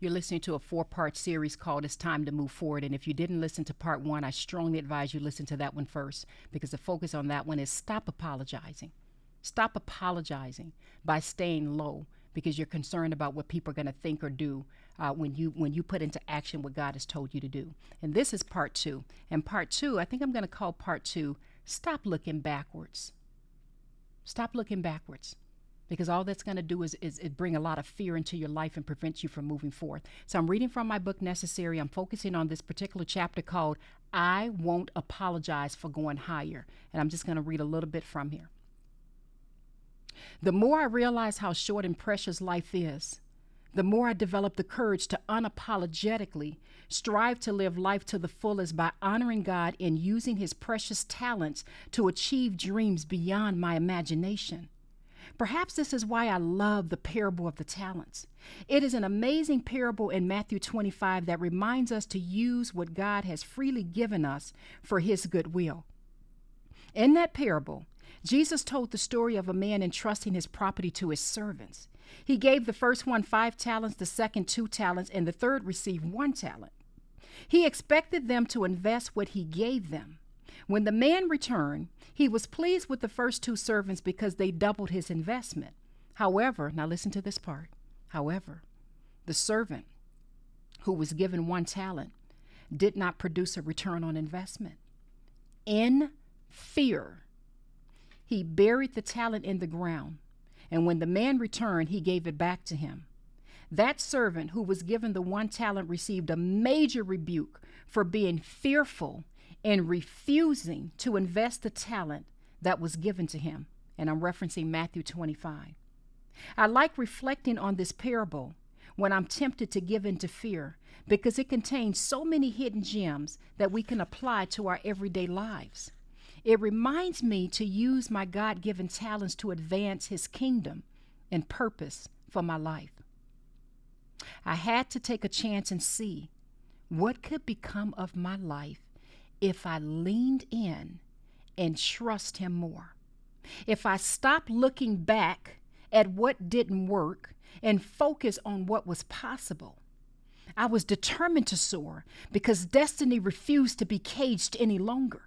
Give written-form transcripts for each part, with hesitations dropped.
You're listening to a 4-part series called It's Time to Move Forward. And if you didn't listen to part 1, I strongly advise you listen to that one first, because the focus on that one is stop apologizing. Stop apologizing by staying low because you're concerned about what people are going to think or do when you put into action what God has told you to do. And this is part 2. And part 2, I think I'm going to call part 2, Stop Looking Backwards. Stop looking backwards, because all that's going to do is bring a lot of fear into your life and prevent you from moving forth. So I'm reading from my book, Necessary. I'm focusing on this particular chapter called I Won't Apologize for Going Higher. And I'm just going to read a little bit from here. The more I realize how short and precious life is, the more I develop the courage to unapologetically strive to live life to the fullest by honoring God and using his precious talents to achieve dreams beyond my imagination. Perhaps this is why I love the parable of the talents. It is an amazing parable in Matthew 25 that reminds us to use what God has freely given us for his goodwill. In that parable, Jesus told the story of a man entrusting his property to his servants. He gave the first one 5 talents, the second 2 talents, and the third received 1 talent. He expected them to invest what he gave them. When the man returned, he was pleased with the first 2 servants because they doubled his investment. However, now listen to this part. However, the servant who was given 1 talent did not produce a return on investment. In fear, he buried the talent in the ground, and when the man returned, he gave it back to him. That servant who was given the 1 talent received a major rebuke for being fearful and refusing to invest the talent that was given to him. And I'm referencing Matthew 25. I like reflecting on this parable when I'm tempted to give in to fear, because it contains so many hidden gems that we can apply to our everyday lives. It reminds me to use my God-given talents to advance his kingdom and purpose for my life. I had to take a chance and see what could become of my life if I leaned in and trust him more. If I stopped looking back at what didn't work and focus on what was possible. I was determined to soar because destiny refused to be caged any longer.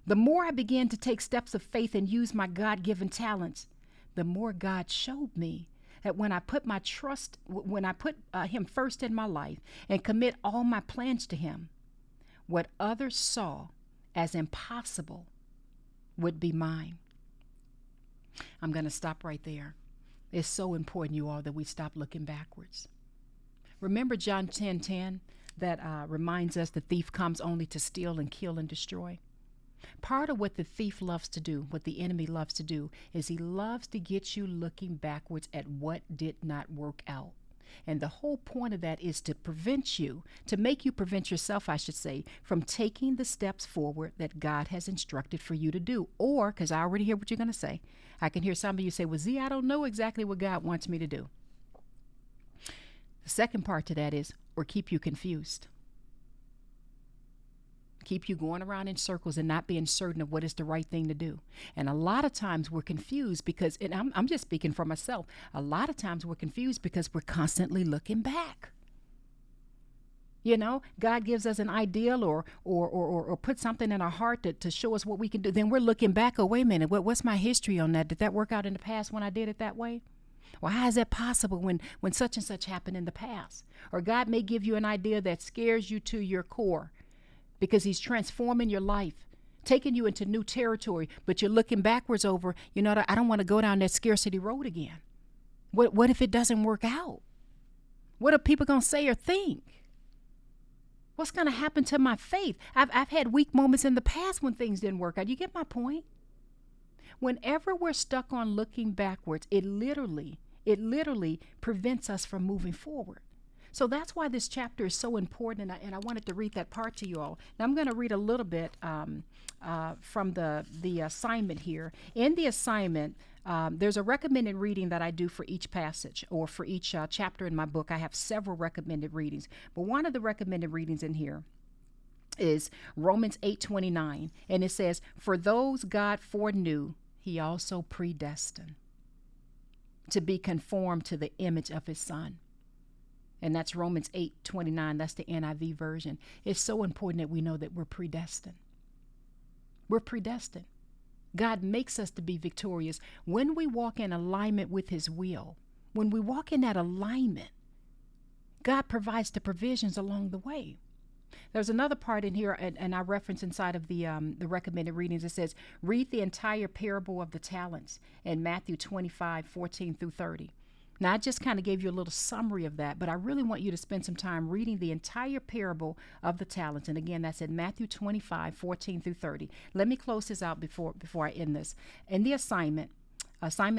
The more I began to take steps of faith and use my God-given talents, the more God showed me that when I put him first in my life and commit all my plans to him, what others saw as impossible would be mine. I'm going to stop right there. It's so important, you all, that we stop looking backwards. Remember John 10:10 that reminds us the thief comes only to steal and kill and destroy? Part of what the thief loves to do, what the enemy loves to do, is he loves to get you looking backwards at what did not work out. And the whole point of that is to prevent you, to make you prevent yourself, I should say, from taking the steps forward that God has instructed for you to do. Or, because I already hear what you're going to say, I can hear some of you say, well, Z, I don't know exactly what God wants me to do. The second part to that is, or keep you confused. Keep you going around in circles and not being certain of what is the right thing to do. And a lot of times we're confused because, and I'm just speaking for myself, a lot of times we're confused because we're constantly looking back. You know, God gives us an ideal or put something in our heart to show us what we can do. Then we're looking back, oh, wait a minute, what's my history on that? Did that work out in the past when I did it that way? Well, how is that possible when such and such happened in the past? Or God may give you an idea that scares you to your core, because he's transforming your life, taking you into new territory, but you're looking backwards over, you know, I don't want to go down that scarcity road again. What if it doesn't work out? What are people going to say or think? What's going to happen to my faith? I've had weak moments in the past when things didn't work out. You get my point? Whenever we're stuck on looking backwards, it literally prevents us from moving forward. So that's why this chapter is so important, and I wanted to read that part to you all. Now I'm going to read a little bit from the assignment here. In the assignment, there's a recommended reading that I do for each passage or for each chapter in my book. I have several recommended readings, but one of the recommended readings in here is Romans 8:29, and it says, "For those God foreknew, he also predestined to be conformed to the image of his Son." And that's Romans 8:29. That's the NIV version. It's so important that we know that we're predestined. We're predestined. God makes us to be victorious when we walk in alignment with his will. When we walk in that alignment, God provides the provisions along the way. There's another part in here, and I reference inside of the recommended readings. It says, read the entire parable of the talents in Matthew 25:14 through 30. Now, I just kind of gave you a little summary of that, but I really want you to spend some time reading the entire parable of the talents. And again, that's in Matthew 25:14 through 30. Let me close this out before I end this. In the assignment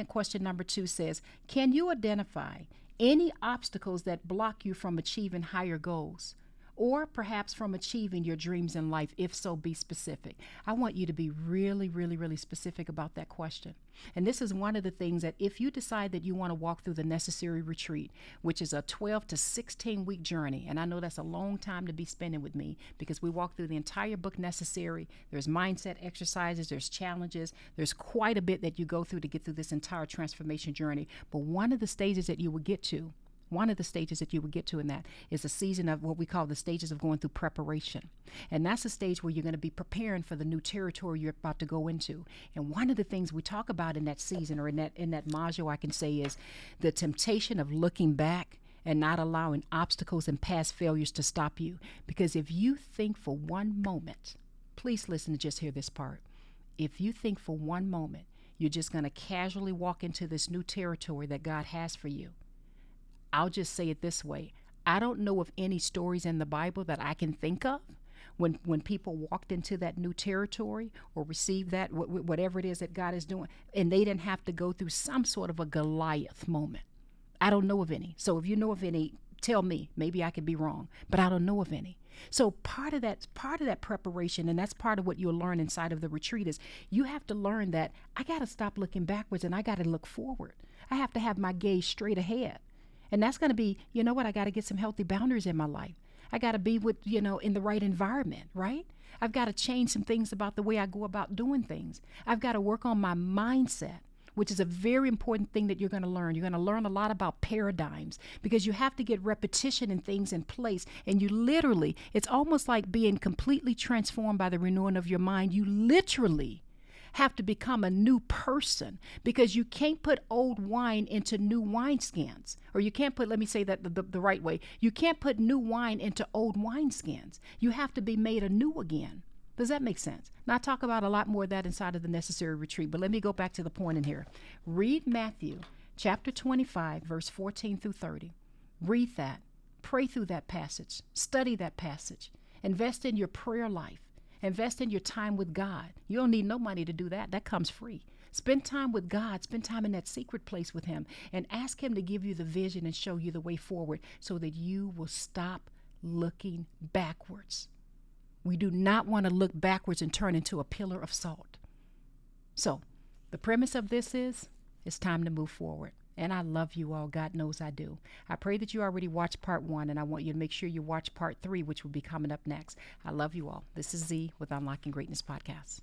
question number 2 says, can you identify any obstacles that block you from achieving higher goals? Or perhaps from achieving your dreams in life? If so, be specific. I want you to be really, really, really specific about that question. And this is one of the things that if you decide that you want to walk through the necessary retreat, which is a 12 to 16 week journey, and I know that's a long time to be spending with me because we walk through the entire book Necessary. There's mindset exercises, there's challenges, there's quite a bit that you go through to get through this entire transformation journey. But one of the stages that you will get to in that is a season of what we call the stages of going through preparation. And that's a stage where you're going to be preparing for the new territory you're about to go into. And one of the things we talk about in that season, or in that module, I can say, is the temptation of looking back and not allowing obstacles and past failures to stop you. Because if you think for one moment, please listen to just hear this part. If you think for one moment you're just going to casually walk into this new territory that God has for you, I'll just say it this way. I don't know of any stories in the Bible that I can think of when people walked into that new territory or received that, whatever it is that God is doing, and they didn't have to go through some sort of a Goliath moment. I don't know of any. So if you know of any, tell me. Maybe I could be wrong, but I don't know of any. So part of that preparation, and that's part of what you'll learn inside of the retreat, is you have to learn that I got to stop looking backwards and I got to look forward. I have to have my gaze straight ahead. And that's going to be, you know what, I got to get some healthy boundaries in my life. I got to be with, in the right environment, right? I've got to change some things about the way I go about doing things. I've got to work on my mindset, which is a very important thing that you're going to learn. You're going to learn a lot about paradigms because you have to get repetition and things in place. And you literally, it's almost like being completely transformed by the renewing of your mind. You literally have to become a new person because you can't put old wine into new wineskins. Or you can't put, let me say that the right way, you can't put new wine into old wineskins. You have to be made anew again. Does that make sense? Now, I talk about a lot more of that inside of the necessary retreat, but let me go back to the point in here. Read Matthew chapter 25, verse 14 through 30. Read that. Pray through that passage. Study that passage. Invest in your prayer life. Invest in your time with God. You don't need no money to do that. That comes free. Spend time with God. Spend time in that secret place with him and ask him to give you the vision and show you the way forward so that you will stop looking backwards. We do not want to look backwards and turn into a pillar of salt. So the premise of this is it's time to move forward. And I love you all. God knows I do. I pray that you already watched part 1, and I want you to make sure you watch part 3, which will be coming up next. I love you all. This is Z with Unlocking Greatness Podcast.